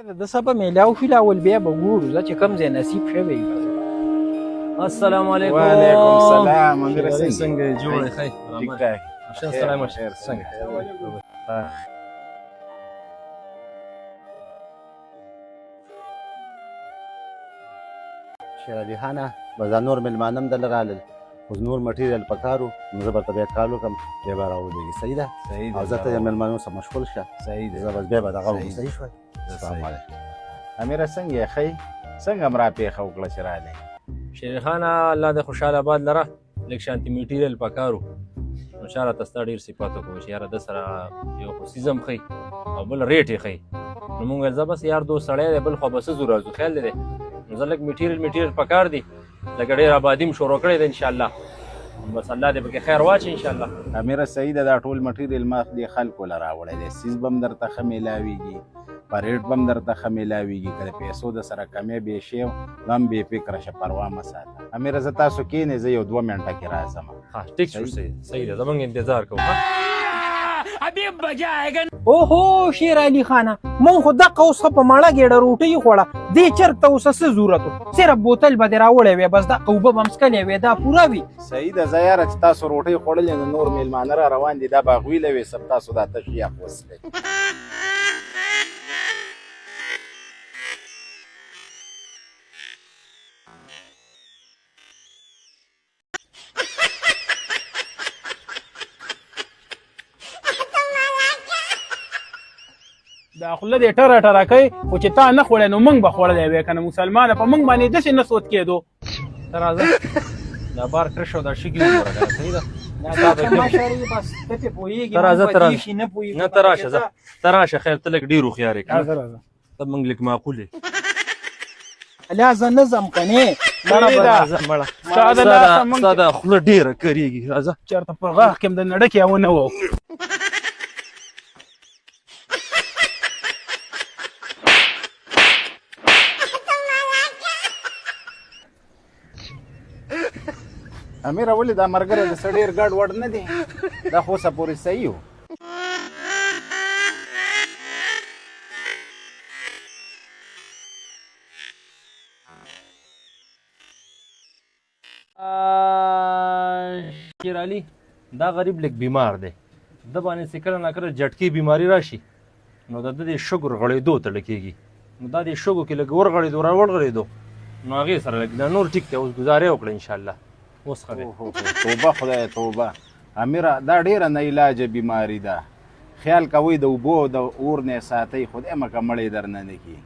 د سبا میلاو شو اول بیا به ګورو چې کم ځای نصیب شوی. السلام علیکم. وعلیکم السلام. امیر څنګه جوړ خیر ٹھیک ٹھاک. السلام خیر څنګه شیر علي خانه بس دا نور مېلمانه هم دلته رالل اوس نور مټیریل پکارو نو زه به ورته بیا کال وکړم بیا به راولېږي. صحیح ده او زه ته د مېلمانو سره مشغول شه. صحیح ده. زه بس بیا به دغه وکړم. صحیح شوی. السلام علیکم. امیر څنګه یې ښی څنګه م راپېښه وکړه چې راغلی؟ شیر خانه الله دې خوشحاله آباد لره. لږ شانتي میټیریل پکارو نو شاره ته ستا ډېر صفات وکړو چې یاره ده سره یو خو سیزم ښي او بل ریټ یې ښي. نو مونږ ویل زه بس یار دوست سړی دی بل خوا به څه ځو راځو خیال دی نو زه لږ میټیریل پکار دی لکه ډېر آبادي م شروع کړې ده انشاءالله. بس الله دې پکې خیر واچي انشاءالله. امیر صحیح ده دا ټول مټیریل ما دې خلکو له راوړی دی. سیز به م درته ښه میلاویږي په ریټ به م درته ښه میلاویږي که د پیسو د سره کمی بې شی نو هم بې فکره شه پروا مه ساته. امیر زه تاسو کښېنئ زه یو 2 منټه کې راځم. ها ټیک شو صحیح ده زمونږ انتظار کوو. اوهو شیر علي خانه مونږ خو دقه اوس ښه په مړه ګېډه روټۍ خوړه دې چرګ ته اوس څه ضرورت و صرف بوتل به دې راوړی وی بس دقه اوبه به م څکلې وې دا پوره وي. صحیح ده زه یاره چې تاسو روټۍ خوړلې نو نور میلمانه را روان دي دا به هغوی له وې سب تاسو دا تش یخ وڅښئ. دا خوله دې ټره ټره کوي خو چې تا نه خوړی نو موږ به خوړلی وی که نه مسلمانه په موږ باندې داسې نه سود کېدو. ته راځه دا بار کرش او دا شګي وګوره کنه صحیح ده. ته راځه نه ته راشه ځه ته راشه خیر ته لږ ډېر هوښیار یې راځه راځه ته موږ لږ معقول یې. الیا زه نه ځم کنې راځه مړه ستا دا خوله ډېره کریږي راځه. چېرته په غاښ کې م د نړکې ونه و. امیر ولې دا ملګری د څه ډېر ګډ وډ نه دی دا خو اوسه پورې صحیح و. شیر علي دا غریب لږ بیمار دی د باندې چې کله ناکله جټکي بیماري راشي نو د دې شګر غړېدو تړل کېږي نو دا دې شګو کې لږ ورغړېدو راوړغړېدو نو هغې سره لږ دا نور ټیک دی اوس ګزارې وکړه انشاءالله اوس ښه دی. توبه خدایه توبه امیره دا ډېره نه علاجه بیماري ده. خیال کوئ د اوبو د اور نه ساتئ خدای مکه مړی در نه نه کي.